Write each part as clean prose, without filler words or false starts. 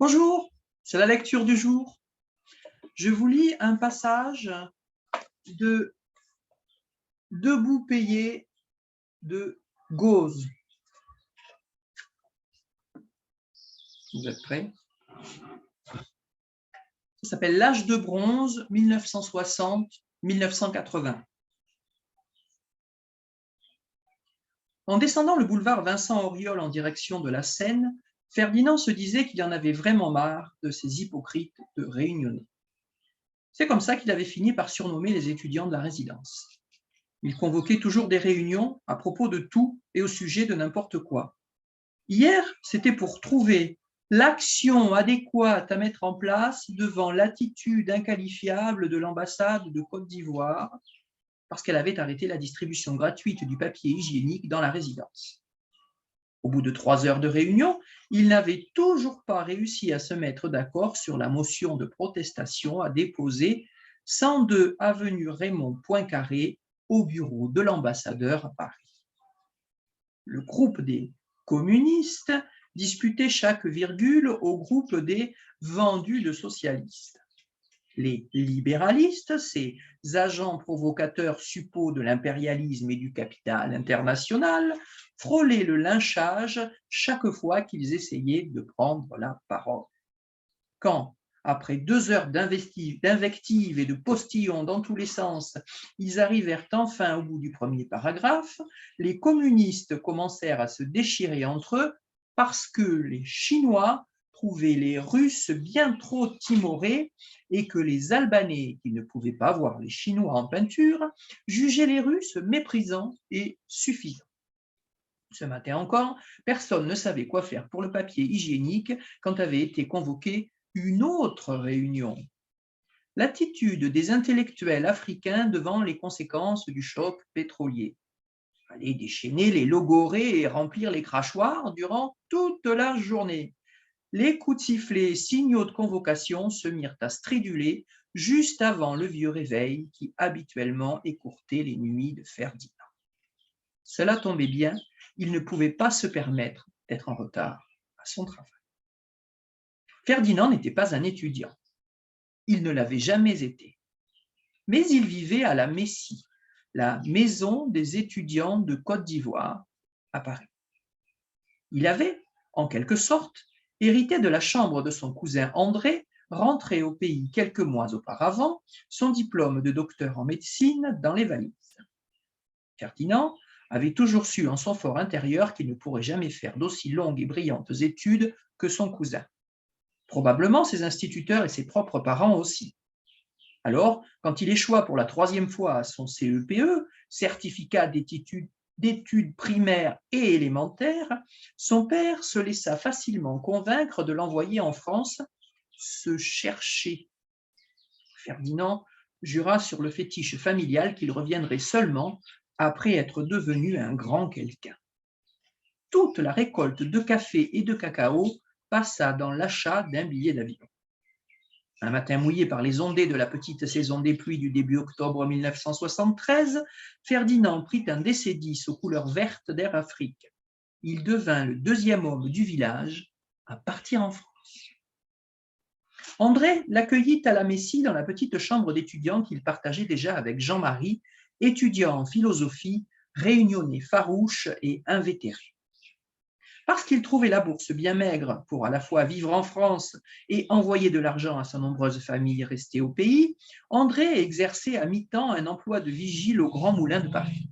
Bonjour, c'est la lecture du jour. Je vous lis un passage de Debout payé de Gauze. Vous êtes prêts? Ça s'appelle L'âge de bronze, 1960-1980. En descendant le boulevard Vincent-Auriol en direction de la Seine, Ferdinand se disait qu'il en avait vraiment marre de ces hypocrites de réunionnais. C'est comme ça qu'il avait fini par surnommer les étudiants de la résidence. Il convoquait toujours des réunions à propos de tout et au sujet de n'importe quoi. Hier, c'était pour trouver l'action adéquate à mettre en place devant l'attitude inqualifiable de l'ambassade de Côte d'Ivoire, parce qu'elle avait arrêté la distribution gratuite du papier hygiénique dans la résidence. Au bout de 3 heures de réunion, ils n'avaient toujours pas réussi à se mettre d'accord sur la motion de protestation à déposer 102 avenue Raymond Poincaré au bureau de l'ambassadeur à Paris. Le groupe des communistes disputait chaque virgule au groupe des vendus de socialistes. Les libéralistes, ces agents provocateurs suppôts de l'impérialisme et du capital international, frôlaient le lynchage chaque fois qu'ils essayaient de prendre la parole. Quand, après 2 heures d'invectives et de postillons dans tous les sens, ils arrivèrent enfin au bout du premier paragraphe, les communistes commencèrent à se déchirer entre eux parce que les Chinois trouvaient les Russes bien trop timorés et que les Albanais, qui ne pouvaient pas voir les Chinois en peinture, jugeaient les Russes méprisants et suffisants. Ce matin encore, personne ne savait quoi faire pour le papier hygiénique quand avait été convoquée une autre réunion. L'attitude des intellectuels africains devant les conséquences du choc pétrolier. Aller déchaîner les logorées et remplir les crachoirs durant toute la journée. Les coups de sifflet, signaux de convocation, se mirent à striduler juste avant le vieux réveil qui habituellement écourtait les nuits de Ferdinand. Cela tombait bien, il ne pouvait pas se permettre d'être en retard à son travail. Ferdinand n'était pas un étudiant. Il ne l'avait jamais été. Mais il vivait à la Messie, la maison des étudiants de Côte d'Ivoire, à Paris. Il avait, en quelque sorte, hérité de la chambre de son cousin André, rentré au pays quelques mois auparavant, son diplôme de docteur en médecine dans les valises. Ferdinand avait toujours su en son fort intérieur qu'il ne pourrait jamais faire d'aussi longues et brillantes études que son cousin. Probablement ses instituteurs et ses propres parents aussi. Alors, quand il échoua pour la 3e fois à son CEPE, certificat d'études primaires et élémentaires, son père se laissa facilement convaincre de l'envoyer en France se chercher. Ferdinand jura sur le fétiche familial qu'il reviendrait seulement après être devenu un grand quelqu'un. Toute la récolte de café et de cacao passa dans l'achat d'un billet d'avion. Un matin mouillé par les ondées de la petite saison des pluies du début octobre 1973, Ferdinand prit un DC-10 aux couleurs vertes d'Air Afrique. Il devint le 2e homme du village à partir en France. André l'accueillit à la Messie dans la petite chambre d'étudiant qu'il partageait déjà avec Jean-Marie, étudiant en philosophie, réunionnais farouche et invétéré. Parce qu'il trouvait la bourse bien maigre pour à la fois vivre en France et envoyer de l'argent à sa nombreuse famille restée au pays, André exerçait à mi-temps un emploi de vigile au Grand Moulin de Paris.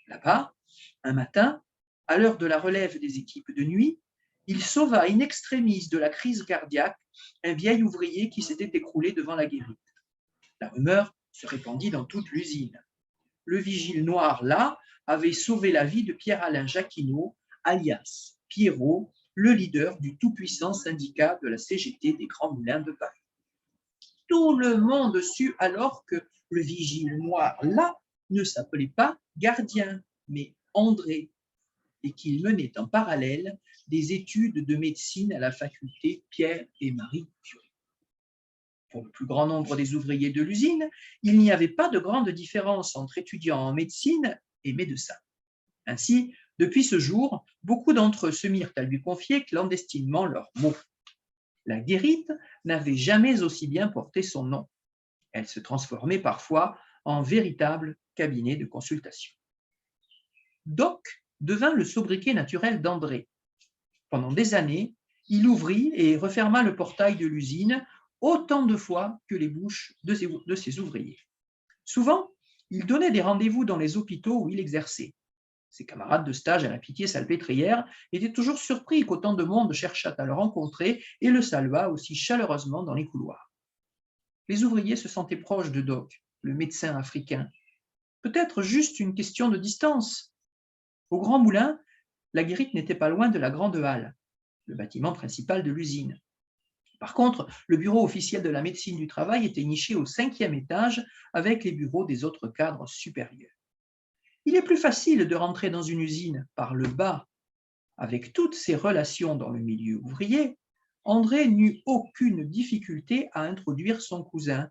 Là-bas, un matin, à l'heure de la relève des équipes de nuit, il sauva in extremis de la crise cardiaque un vieil ouvrier qui s'était écroulé devant la guérite. La rumeur se répandit dans toute l'usine. Le vigile noir, là, avait sauvé la vie de Pierre-Alain Jacquinot, alias Pierrot, le leader du tout-puissant syndicat de la CGT des Grands Moulins de Paris. Tout le monde sut alors que le vigile noir, là, ne s'appelait pas Gardien, mais André, et qu'il menait en parallèle des études de médecine à la faculté Pierre et Marie Curie. Pour le plus grand nombre des ouvriers de l'usine, il n'y avait pas de grande différence entre étudiants en médecine et médecins. Ainsi, depuis ce jour, beaucoup d'entre eux se mirent à lui confier clandestinement leurs maux. La guérite n'avait jamais aussi bien porté son nom. Elle se transformait parfois en véritable cabinet de consultation. Doc devint le sobriquet naturel d'André. Pendant des années, il ouvrit et referma le portail de l'usine autant de fois que les bouches de ses ouvriers. Souvent, il donnait des rendez-vous dans les hôpitaux où il exerçait. Ses camarades de stage à la Pitié-Salpêtrière étaient toujours surpris qu'autant de monde cherchât à le rencontrer et le salua aussi chaleureusement dans les couloirs. Les ouvriers se sentaient proches de Doc, le médecin africain. Peut-être juste une question de distance. Au Grand Moulin, la guérite n'était pas loin de la Grande Halle, le bâtiment principal de l'usine. Par contre, le bureau officiel de la médecine du travail était niché au 5e étage avec les bureaux des autres cadres supérieurs. Il est plus facile de rentrer dans une usine par le bas. Avec toutes ses relations dans le milieu ouvrier, André n'eut aucune difficulté à introduire son cousin,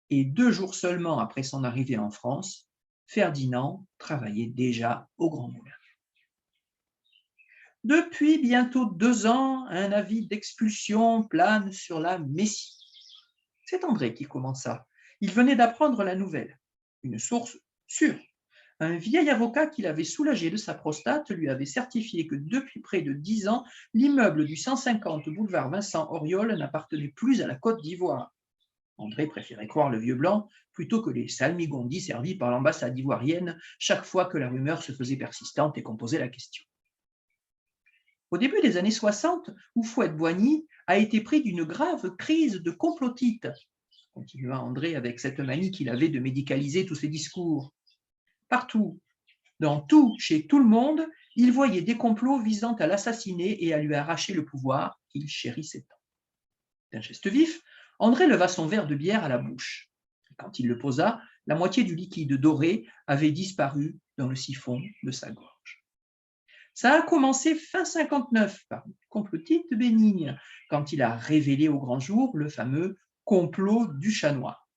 et 2 jours seulement après son arrivée en France, Ferdinand travaillait déjà au Grand Moulin. Depuis bientôt 2 ans, un avis d'expulsion plane sur la Messie. C'est André qui commença. Il venait d'apprendre la nouvelle. Une source sûre. Un vieil avocat qui l'avait soulagé de sa prostate lui avait certifié que depuis près de 10 ans, l'immeuble du 150 boulevard Vincent Auriol n'appartenait plus à la Côte d'Ivoire. André préférait croire le vieux blanc plutôt que les salmigondis servis par l'ambassade ivoirienne chaque fois que la rumeur se faisait persistante et qu'on posait la question. Au début des années 60, Houphouët-Boigny a été pris d'une grave crise de complotite, continua André avec cette manie qu'il avait de médicaliser tous ses discours. Partout, dans tout, chez tout le monde, il voyait des complots visant à l'assassiner et à lui arracher le pouvoir qu'il chérissait tant. D'un geste vif, André leva son verre de bière à la bouche. Quand il le posa, la moitié du liquide doré avait disparu dans le siphon de sa gorge. Ça a commencé fin 59 par une complotite bénigne, quand il a révélé au grand jour le fameux complot du chat noir.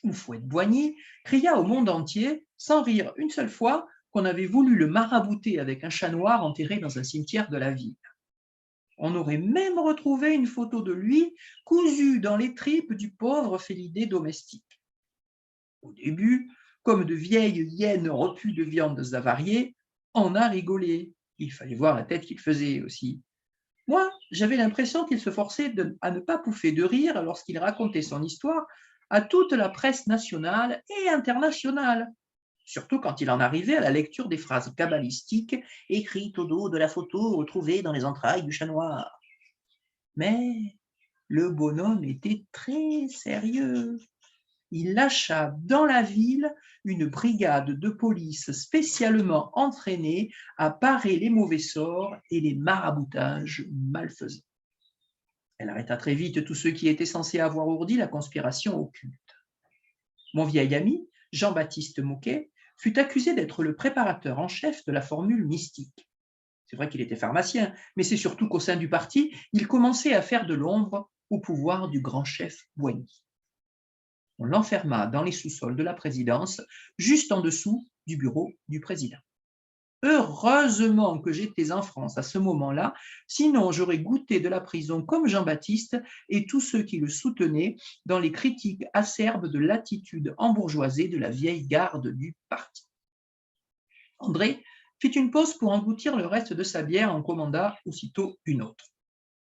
Houphouët-Boigny cria au monde entier, sans rire une seule fois, qu'on avait voulu le marabouter avec un chat noir enterré dans un cimetière de la ville. On aurait même retrouvé une photo de lui cousue dans les tripes du pauvre félidé domestique. Au début, comme de vieilles hyènes repues de viandes avariées, on a rigolé. Il fallait voir la tête qu'il faisait aussi. Moi, j'avais l'impression qu'il se forçait à ne pas pouffer de rire lorsqu'il racontait son histoire à toute la presse nationale et internationale, surtout quand il en arrivait à la lecture des phrases kabbalistiques écrites au dos de la photo retrouvée dans les entrailles du chat noir. Mais le bonhomme était très sérieux. Il lâcha dans la ville une brigade de police spécialement entraînée à parer les mauvais sorts et les maraboutages malfaisants. Elle arrêta très vite tous ceux qui étaient censés avoir ourdi la conspiration occulte. Mon vieil ami, Jean-Baptiste Moquet, fut accusé d'être le préparateur en chef de la formule mystique. C'est vrai qu'il était pharmacien, mais c'est surtout qu'au sein du parti, il commençait à faire de l'ombre au pouvoir du grand chef Boigny. On l'enferma dans les sous-sols de la présidence, juste en dessous du bureau du président. Heureusement que j'étais en France à ce moment-là, sinon j'aurais goûté de la prison comme Jean-Baptiste et tous ceux qui le soutenaient dans les critiques acerbes de l'attitude embourgeoisée de la vieille garde du parti. André fit une pause pour engloutir le reste de sa bière, en commanda aussitôt une autre.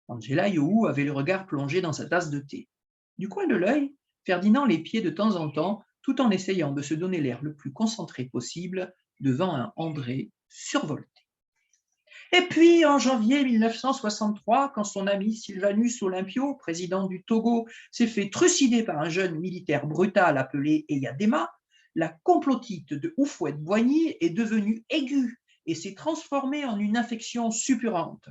Angela Yohou avait le regard plongé dans sa tasse de thé. Du coin de l'œil, Ferdinand l'épiait de temps en temps, tout en essayant de se donner l'air le plus concentré possible devant un André survolté. Et puis, en janvier 1963, quand son ami Sylvanus Olympio, président du Togo, s'est fait trucider par un jeune militaire brutal appelé Eyadema, la complotite de Houphouët-Boigny est devenue aiguë et s'est transformée en une infection suppurante.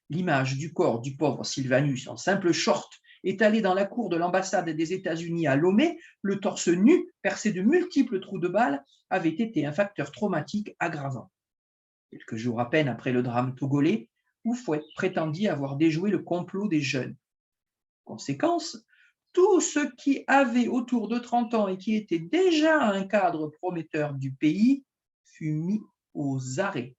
L'image du corps du pauvre Sylvanus en simple short étalé dans la cour de l'ambassade des États-Unis à Lomé, le torse nu, percé de multiples trous de balles, avait été un facteur traumatique aggravant. Quelques jours à peine après le drame togolais, Houphouët prétendit avoir déjoué le complot des jeunes. Conséquence, tout ce qui avait autour de 30 ans et qui était déjà un cadre prometteur du pays fut mis aux arrêts.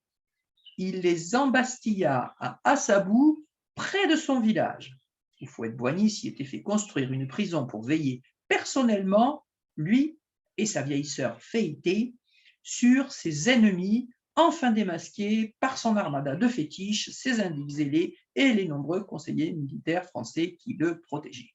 Il les embastilla à Assabou, près de son village. Houphouët-Boigny s'y était fait construire une prison pour veiller personnellement, lui et sa vieille sœur Féité, sur ses ennemis enfin démasqués par son armada de fétiches, ses indices zélés et les nombreux conseillers militaires français qui le protégeaient.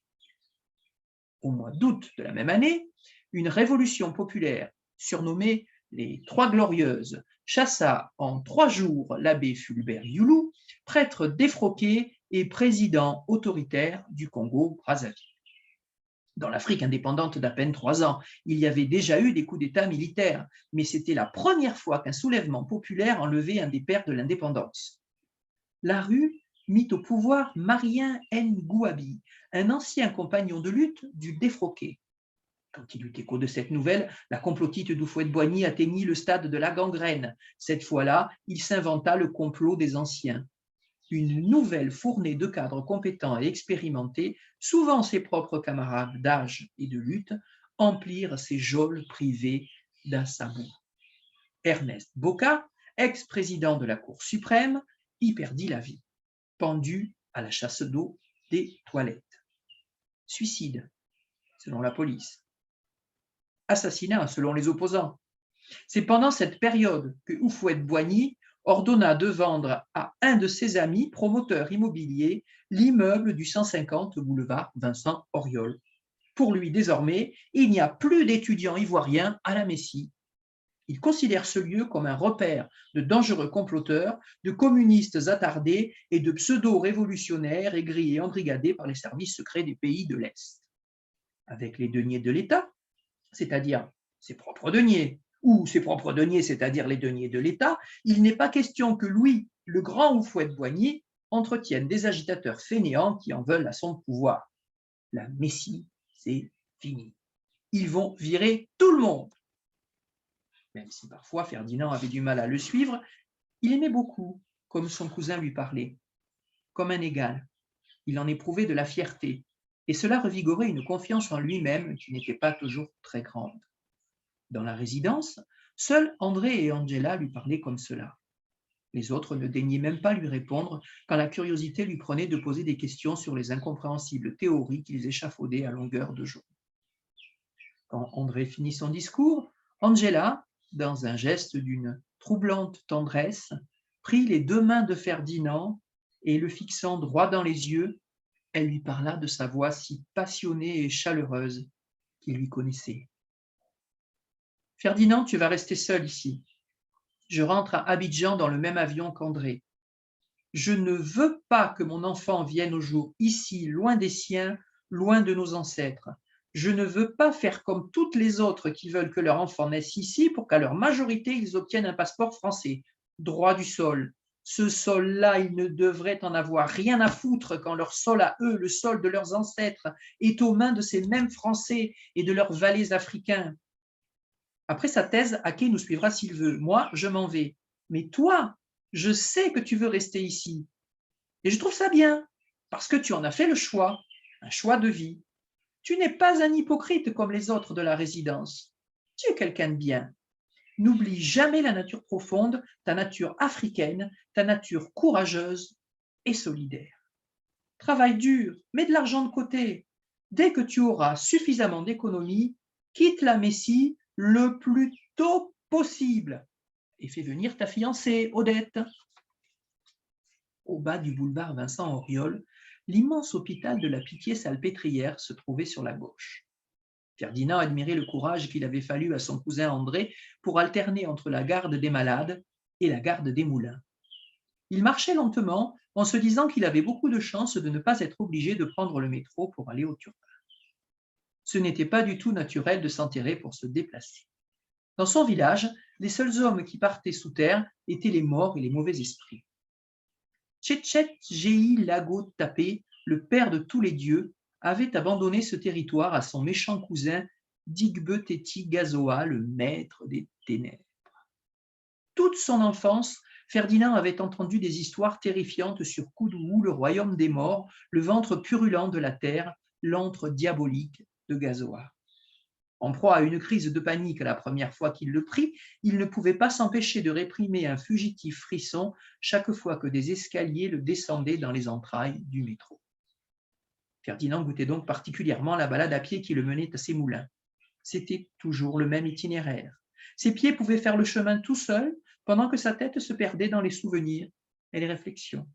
Au mois d'août de la même année, une révolution populaire surnommée les Trois Glorieuses chassa en 3 jours l'abbé Fulbert Youlou, prêtre défroqué et président autoritaire du Congo-Brazzaville. Dans l'Afrique indépendante d'à peine 3 ans, il y avait déjà eu des coups d'État militaires, mais c'était la première fois qu'un soulèvement populaire enlevait un des pères de l'indépendance. La rue mit au pouvoir Marien Ngouabi, un ancien compagnon de lutte du défroqué. Quand il eut écho de cette nouvelle, la complotite d'Houphouët-Boigny atteignit le stade de la gangrène. Cette fois-là, il s'inventa le complot des anciens. Une nouvelle fournée de cadres compétents et expérimentés, souvent ses propres camarades d'âge et de lutte, emplirent ces geôles privées d'Assabou. Ernest Boca, ex-président de la Cour suprême, y perdit la vie, pendu à la chasse d'eau des toilettes. Suicide, selon la police. Assassinat, selon les opposants. C'est pendant cette période que Houphouët-Boigny ordonna de vendre à un de ses amis, promoteur immobilier, l'immeuble du 150 boulevard Vincent Auriol. Pour lui, désormais, il n'y a plus d'étudiants ivoiriens à la Messie. Il considère ce lieu comme un repère de dangereux comploteurs, de communistes attardés et de pseudo-révolutionnaires aigris et embrigadés par les services secrets des pays de l'Est. Avec les deniers de l'État, c'est-à-dire ses propres deniers, ou ses propres deniers, c'est-à-dire les deniers de l'État, il n'est pas question que Louis, le grand Houphouët-Boigny, entretienne des agitateurs fainéants qui en veulent à son pouvoir. La Messie, c'est fini. Ils vont virer tout le monde. Même si parfois Ferdinand avait du mal à le suivre, il aimait beaucoup, comme son cousin lui parlait, comme un égal. Il en éprouvait de la fierté, et cela revigorait une confiance en lui-même qui n'était pas toujours très grande. Dans la résidence, seuls André et Angela lui parlaient comme cela. Les autres ne daignaient même pas lui répondre quand la curiosité lui prenait de poser des questions sur les incompréhensibles théories qu'ils échafaudaient à longueur de journée. Quand André finit son discours, Angela, dans un geste d'une troublante tendresse, prit les 2 mains de Ferdinand et, le fixant droit dans les yeux, elle lui parla de sa voix si passionnée et chaleureuse qu'il lui connaissait. « Ferdinand, tu vas rester seul ici. Je rentre à Abidjan dans le même avion qu'André. Je ne veux pas que mon enfant vienne au jour ici, loin des siens, loin de nos ancêtres. Je ne veux pas faire comme toutes les autres qui veulent que leur enfant naisse ici pour qu'à leur majorité, ils obtiennent un passeport français. Droit du sol. Ce sol-là, ils ne devraient en avoir rien à foutre quand leur sol à eux, le sol de leurs ancêtres, est aux mains de ces mêmes Français et de leurs valets africains. Après sa thèse, Ake nous suivra s'il veut. Moi, je m'en vais. Mais toi, je sais que tu veux rester ici. Et je trouve ça bien, parce que tu en as fait le choix, un choix de vie. Tu n'es pas un hypocrite comme les autres de la résidence. Tu es quelqu'un de bien. N'oublie jamais la nature profonde, ta nature africaine, ta nature courageuse et solidaire. Travaille dur, mets de l'argent de côté. Dès que tu auras suffisamment d'économies, quitte la Messie le plus tôt possible et fais venir ta fiancée, Odette. » Au bas du boulevard Vincent Auriol, l'immense hôpital de la Pitié-Salpêtrière se trouvait sur la gauche. Ferdinand admirait le courage qu'il avait fallu à son cousin André pour alterner entre la garde des malades et la garde des moulins. Il marchait lentement en se disant qu'il avait beaucoup de chance de ne pas être obligé de prendre le métro pour aller au Turpin. Ce n'était pas du tout naturel de s'enterrer pour se déplacer. Dans son village, les seuls hommes qui partaient sous terre étaient les morts et les mauvais esprits. Tchétchet Jéhi Lago Tapé, le père de tous les dieux, avait abandonné ce territoire à son méchant cousin Digbe Teti Gazoa, le maître des ténèbres. Toute son enfance, Ferdinand avait entendu des histoires terrifiantes sur Koudougou, le royaume des morts, le ventre purulent de la terre, l'antre diabolique de Gazoa. En proie à une crise de panique la première fois qu'il le prit, il ne pouvait pas s'empêcher de réprimer un fugitif frisson chaque fois que des escaliers le descendaient dans les entrailles du métro. Ferdinand goûtait donc particulièrement la balade à pied qui le menait à ses moulins. C'était toujours le même itinéraire. Ses pieds pouvaient faire le chemin tout seuls, pendant que sa tête se perdait dans les souvenirs et les réflexions.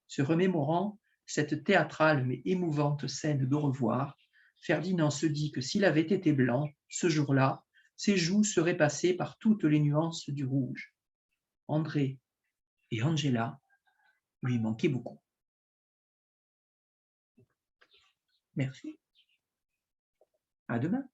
Se remémorant cette théâtrale mais émouvante scène d'au revoir, Ferdinand se dit que s'il avait été blanc, ce jour-là, ses joues seraient passées par toutes les nuances du rouge. André et Angela lui manquaient beaucoup. Merci. À demain.